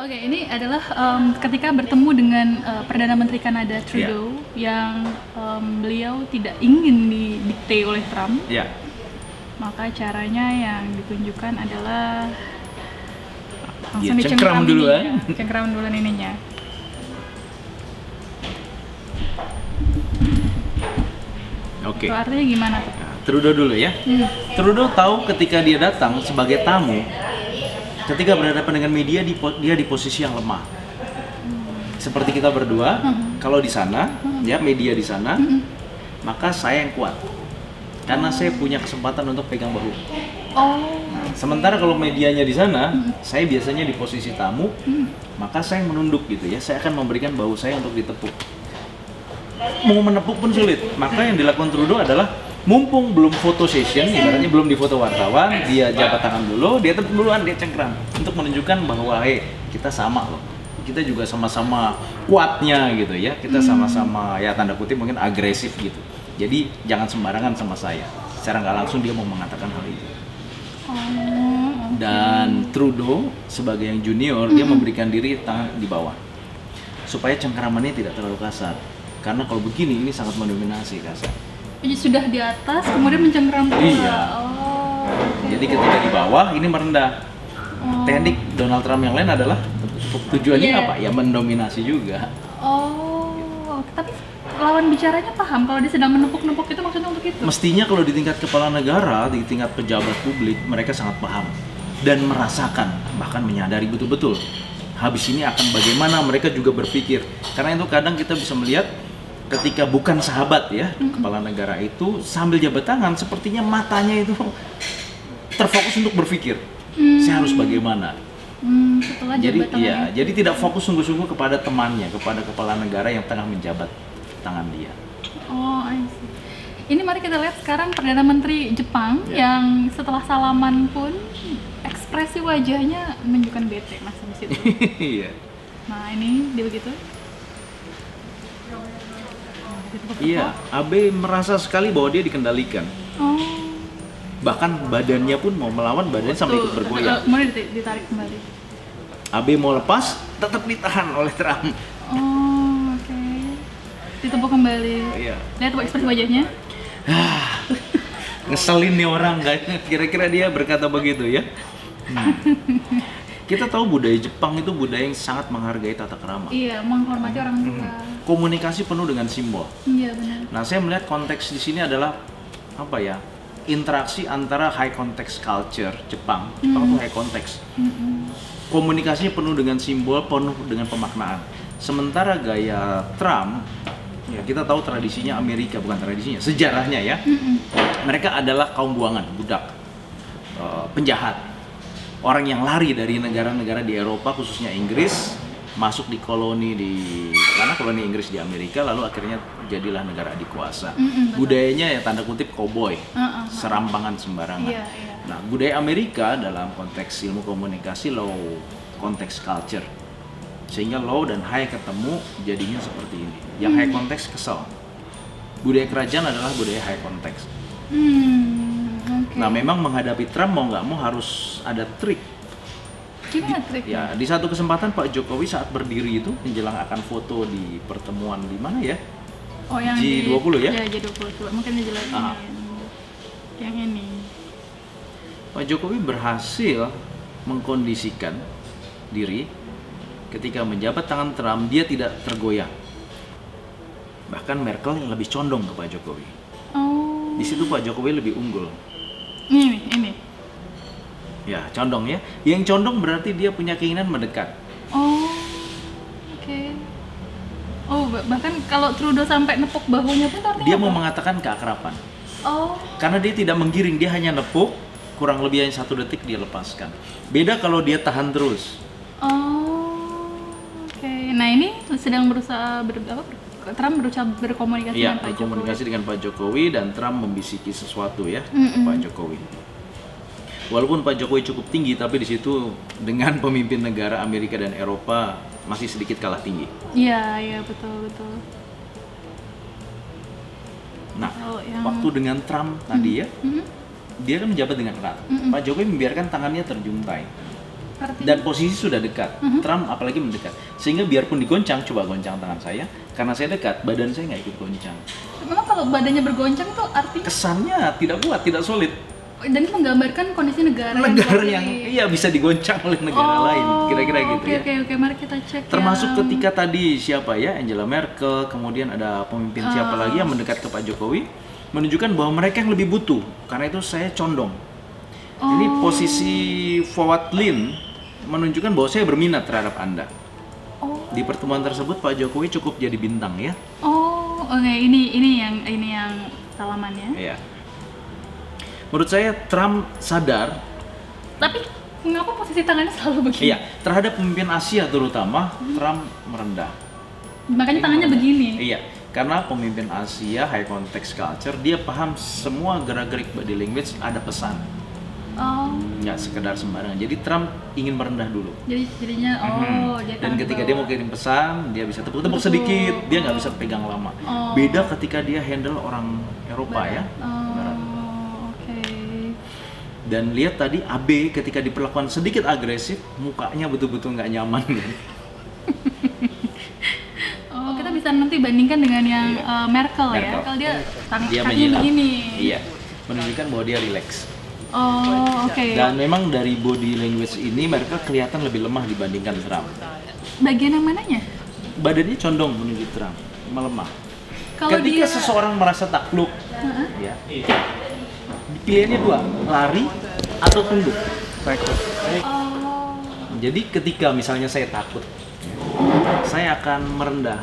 Oke, ini adalah ketika bertemu dengan Perdana Menteri Kanada Trudeau yang beliau tidak ingin didikte oleh Trump. Ya. Maka caranya yang ditunjukkan adalah Dia langsung cengkram duluan. Cengkram duluan ininya. Oke. Itu artinya gimana tuh? Nah, Trudeau dulu ya. Trudeau tahu ketika dia datang sebagai tamu, ketika berhadapan dengan media dia di posisi yang lemah. Seperti kita berdua, kalau di sana, ya media di sana, maka saya yang kuat. Karena saya punya kesempatan untuk pegang bahu. Oh. Nah, sementara kalau medianya di sana, saya biasanya di posisi tamu, maka saya menunduk gitu ya. Saya akan memberikan bahu saya untuk ditepuk. Mau menepuk pun sulit. Maka yang dilakukan Trudeau adalah mumpung belum foto session, ibaratnya belum difoto wartawan, dia jabat tangan dulu, dia tepuk duluan, dia cengkram untuk menunjukkan bahwa kita sama loh. Kita juga sama-sama kuatnya gitu ya. Kita sama-sama ya tanda kutip mungkin agresif gitu. Jadi jangan sembarangan sama saya. Secara nggak langsung dia mau mengatakan hal itu. Dan Trudeau sebagai yang junior dia memberikan diri tangan di bawah supaya cengkramannya tidak terlalu kasar. Karena kalau begini ini sangat mendominasi kasar. Jadi sudah di atas kemudian mencengkram pula. Iya. Jadi ketika di bawah ini merendah. Teknik Donald Trump yang lain adalah tujuannya apa? Ya mendominasi juga. Tapi lawan bicaranya paham kalau dia sedang menepuk-nepuk itu maksudnya untuk itu? Mestinya kalau di tingkat kepala negara, di tingkat pejabat publik, mereka sangat paham dan merasakan, bahkan menyadari betul-betul habis ini akan bagaimana mereka juga berpikir. Karena itu kadang kita bisa melihat ketika bukan sahabat ya, kepala negara itu sambil jabat tangan, sepertinya matanya itu terfokus untuk berpikir, saya harus bagaimana. Setelah Jadi tidak fokus sungguh-sungguh kepada temannya, kepada kepala negara yang tengah menjabat tangan dia. Oh, I see. Ini mari kita lihat sekarang Perdana Menteri Jepang yang setelah salaman pun ekspresi wajahnya menunjukkan bete mas di situ. Iya. Nah ini dia begitu. Iya, Abe merasa sekali bahwa dia dikendalikan. Oh. Bahkan badannya pun mau melawan, badannya sampai ikut bergoyang. Kemudian ditarik kembali. Abe mau lepas, tetap ditahan oleh Trump. Oh, oke. Ditepuk kembali. Iya. Lihat ekspresi wajahnya. Ngeselin nih orang, kira-kira dia berkata begitu ya. Kita tahu budaya Jepang itu budaya yang sangat menghargai tata krama. Iya, menghormati orang tua. Komunikasi penuh dengan simbol. Iya, benar. Nah, saya melihat konteks di sini adalah apa ya? Interaksi antara high context culture Jepang, Jepang itu high context. Komunikasinya penuh dengan simbol, penuh dengan pemaknaan. Sementara gaya Trump, ya kita tahu tradisinya Amerika, bukan tradisinya, sejarahnya ya. Mereka adalah kaum buangan, budak, penjahat. Orang yang lari dari negara-negara di Eropa, khususnya Inggris, masuk di koloni karena koloni Inggris di Amerika, lalu akhirnya jadilah negara adikuasa. Budayanya ya tanda kutip cowboy, serampangan sembarangan. Iya. Nah, budaya Amerika dalam konteks ilmu komunikasi low konteks culture, sehingga low dan high ketemu jadinya seperti ini. Yang high konteks kesel. Budaya kerajaan adalah budaya high konteks. Okay. Nah, memang menghadapi Trump mau nggak mau harus ada trik. Gimana triknya? Ya, di satu kesempatan Pak Jokowi saat berdiri itu menjelang akan foto di pertemuan di mana ya? Oh, yang G20 ya? Ya, G20. Coba mungkin dijelasin yang ini. Pak Jokowi berhasil mengkondisikan diri ketika menjabat tangan Trump, dia tidak tergoyah. Bahkan Merkel yang lebih condong ke Pak Jokowi. Oh. Di situ Pak Jokowi lebih unggul. Ini. Ya, condong ya. Yang condong berarti dia punya keinginan mendekat. Oh, oke. Oh, bahkan kalau Trudeau sampai nepuk bahunya pun artinya Dia apa? mau mengatakan keakraban. Oh, Karena dia tidak menggiring, dia hanya nepuk, kurang lebih hanya 1 detik dia lepaskan. Beda kalau dia tahan terus. oke. Nah ini sedang berusaha Trump berusaha berkomunikasi Iya, dengan Pak Jokowi. berkomunikasi dengan Pak Jokowi dan Trump membisiki sesuatu ya ke Pak Jokowi. Walaupun Pak Jokowi cukup tinggi, tapi di situ dengan pemimpin negara Amerika dan Eropa masih sedikit kalah tinggi. Iya, betul. Nah, Oh, yang- waktu dengan Trump tadi ya, dia kan menjabat dengan erat. Pak Jokowi membiarkan tangannya terjuntai. Artinya? Dan posisi sudah dekat. Trump apalagi mendekat. Sehingga biarpun digoncang, coba goncang tangan saya, karena saya dekat, badan saya nggak ikut goncang. Memang kalau badannya bergoncang tuh artinya Kesannya tidak kuat, tidak solid. dan ini menggambarkan kondisi negara Negara yang diwakili. iya bisa digoncang oleh negara lain, kira-kira gitu Oke ya. oke, mari kita cek. Termasuk yang- ketika tadi siapa ya, Angela Merkel, kemudian ada pemimpin siapa lagi yang mendekat ke Pak Jokowi, menunjukkan bahwa mereka yang lebih butuh. Karena itu saya condong. Ini posisi forward lean menunjukkan bahwa saya berminat terhadap Anda. Oh, Di pertemuan tersebut Pak Jokowi cukup jadi bintang ya. oke, ini yang salamannya. Iya. Menurut saya Trump sadar, Tapi mengapa posisi tangannya selalu begini? iya, terhadap pemimpin Asia terutama Trump merendah. Makanya tangannya begini. Iya, karena pemimpin Asia high context culture, dia paham semua gerak-gerik body language ada pesan, Oh, nggak sekedar sembarangan. Jadi Trump ingin merendah dulu. jadinya dia Dan tangan ketika bawah. dia mau kirim pesan, dia bisa tepuk-tepuk Betul. sedikit, dia nggak bisa pegang lama. Oh. Beda ketika dia handle orang Eropa ya. Barat. Oke. Dan lihat tadi AB ketika diperlakukan sedikit agresif, mukanya betul-betul nggak nyaman. Oh, kita bisa nanti bandingkan dengan yang Merkel ya. Merkel. Kalau dia Dia kakinya menyilang. begini. Iya, menunjukkan bahwa dia relax. Oh, oke. Dan memang dari body language ini Merkel kelihatan lebih lemah dibandingkan Trump. Bagian yang mananya? Badannya condong menuju Trump, melemah. Kalau Ketika dia seseorang merasa takluk, Heeh. ya, pilihannya dua, lari atau tunduk. Oh, Jadi ketika misalnya saya takut, saya akan merendah,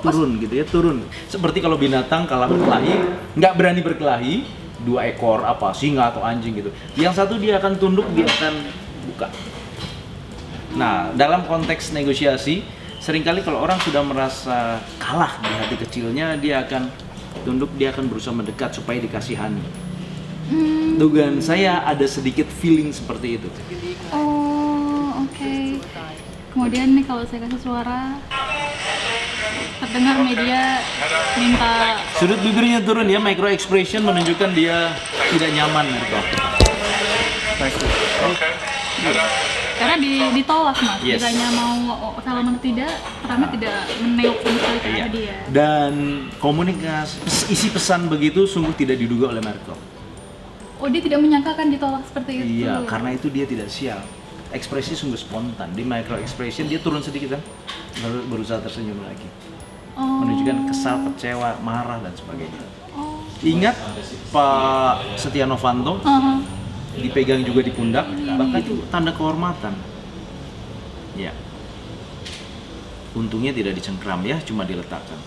turun gitu ya, turun. Seperti kalau binatang kalau berkelahi, nggak berani berkelahi, dua ekor apa singa atau anjing gitu. Yang satu dia akan tunduk, dia akan buka. Nah, dalam konteks negosiasi, seringkali kalau orang sudah merasa kalah di hati kecilnya, dia akan tunduk, dia akan berusaha mendekat supaya dikasihani. Dugaan saya ada sedikit feeling seperti itu. oh, oke. Kemudian nih kalau saya kasih suara, terdengar media minta Sudut bibirnya turun ya, micro expression menunjukkan dia tidak nyaman gitu. karena ditolak mas. Yes. Ditanya mau salaman atau tidak, Trump tidak menengok sama sekali ke Iya. arah dia. Dan komunikasi isi pesan begitu sungguh tidak diduga oleh Merkel. Oh, dia tidak menyangka kan ditolak seperti itu. Iya, karena itu dia tidak siap. Ekspresi sungguh spontan. Di micro expression dia turun sedikit kan, lalu berusaha tersenyum lagi. Oh. Menunjukkan kesal, kecewa, marah dan sebagainya. Oh. Ingat Pak Setia Novanto Aha. dipegang juga di pundak, bahkan itu tanda kehormatan. Ya. Untungnya tidak dicengkram ya, cuma diletakkan.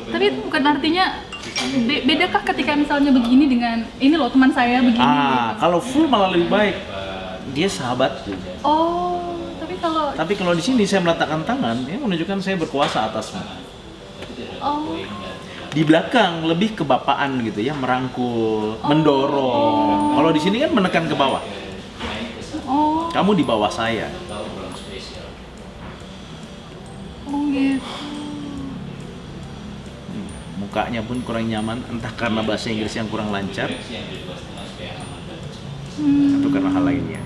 Tapi itu bukan artinya bedakah ketika misalnya begini dengan ini loh teman saya begini. Kalau full malah lebih baik. Dia sahabatku. Oh, Tapi kalau di sini saya meletakkan tangan, ya menunjukkan saya berkuasa atasmu. oh, Di belakang lebih kebapaan gitu ya, merangkul, mendorong. Kalau di sini kan menekan ke bawah. oh, Kamu di bawah saya. oh gitu. Mukanya pun kurang nyaman, entah karena bahasa Inggris yang kurang lancar atau karena hal lainnya.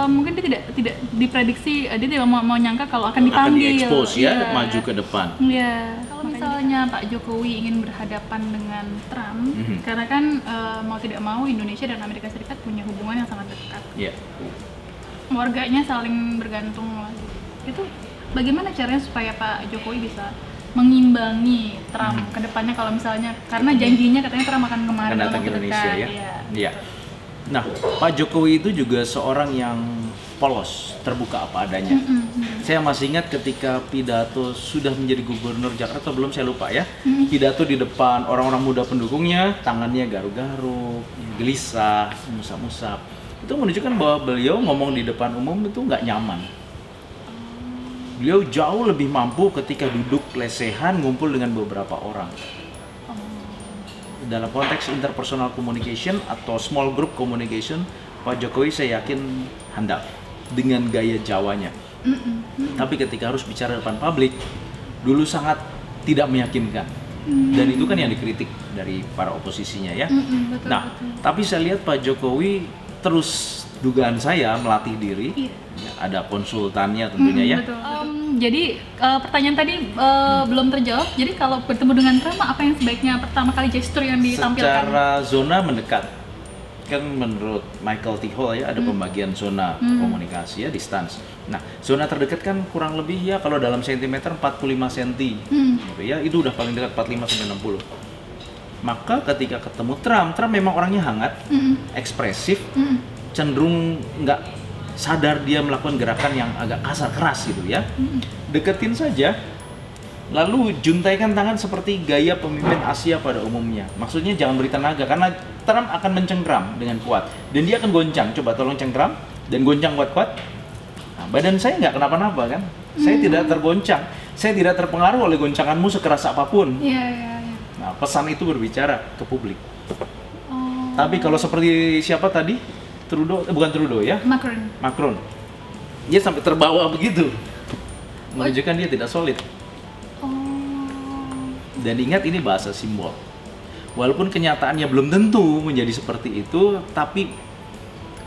Mungkin dia tidak diprediksi, dia tidak mau nyangka kalau akan Akan dipanggil. diekspos ya, Iya. maju ke depan. Iya. Kalau misalnya Pak Jokowi ingin berhadapan dengan Trump, karena kan mau tidak mau Indonesia dan Amerika Serikat punya hubungan yang sangat dekat. Ya. Warganya saling bergantung lah. Itu bagaimana caranya supaya Pak Jokowi bisa mengimbangi Trump ke depannya kalau misalnya karena janjinya katanya Trump akan kemarin Akan datang dalam ke waktu Indonesia dekat, ya. iya. Iya. Nah, Pak Jokowi itu juga seorang yang polos, terbuka apa adanya. Saya masih ingat ketika pidato sudah menjadi gubernur Jakarta, belum, saya lupa ya. Pidato di depan orang-orang muda pendukungnya, tangannya garuk-garuk, gelisah, musap-musap. Itu menunjukkan bahwa beliau ngomong di depan umum itu nggak nyaman. Beliau jauh lebih mampu ketika duduk lesehan ngumpul dengan beberapa orang. Dalam konteks interpersonal communication atau small group communication, Pak Jokowi saya yakin handal dengan gaya Jawanya. Tapi ketika harus bicara depan publik, dulu sangat tidak meyakinkan. Dan itu kan yang dikritik dari para oposisinya ya. Betul, Nah, betul. tapi saya lihat Pak Jokowi terus, dugaan saya, melatih diri. Iya. Ya, ada konsultannya tentunya ya. Betul, betul. Jadi pertanyaan tadi belum terjawab. Jadi kalau bertemu dengan Trump, apa yang sebaiknya pertama kali gestur yang ditampilkan? Secara zona mendekat, kan menurut Michael T. Hall ya ada pembagian zona komunikasi ya, distance. Nah, zona terdekat kan kurang lebih ya kalau dalam sentimeter 45 cm gitu ya, itu udah paling dekat 45 sampai 60. Maka ketika ketemu Trump memang orangnya hangat, ekspresif, cenderung nggak sadar dia melakukan gerakan yang agak kasar keras gitu ya. Deketin saja, lalu juntaikan tangan seperti gaya pemimpin Asia pada umumnya. Maksudnya jangan beri tenaga, karena Trump akan mencengkram dengan kuat dan dia akan goncang. Coba tolong cengkram dan goncang kuat-kuat. Nah, badan saya nggak kenapa-napa kan, saya tidak tergoncang, saya tidak terpengaruh oleh goncanganmu sekeras apapun. Iya, iya, iya. Nah, pesan itu berbicara ke publik. Oh, Tapi kalau seperti siapa tadi? Bukan Trudeau ya, Macron. Dia sampai terbawa begitu, menunjukkan dia tidak solid. Dan ingat, ini bahasa simbol. Walaupun kenyataannya belum tentu menjadi seperti itu, tapi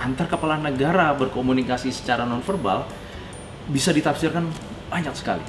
antar kepala negara berkomunikasi secara nonverbal bisa ditafsirkan banyak sekali.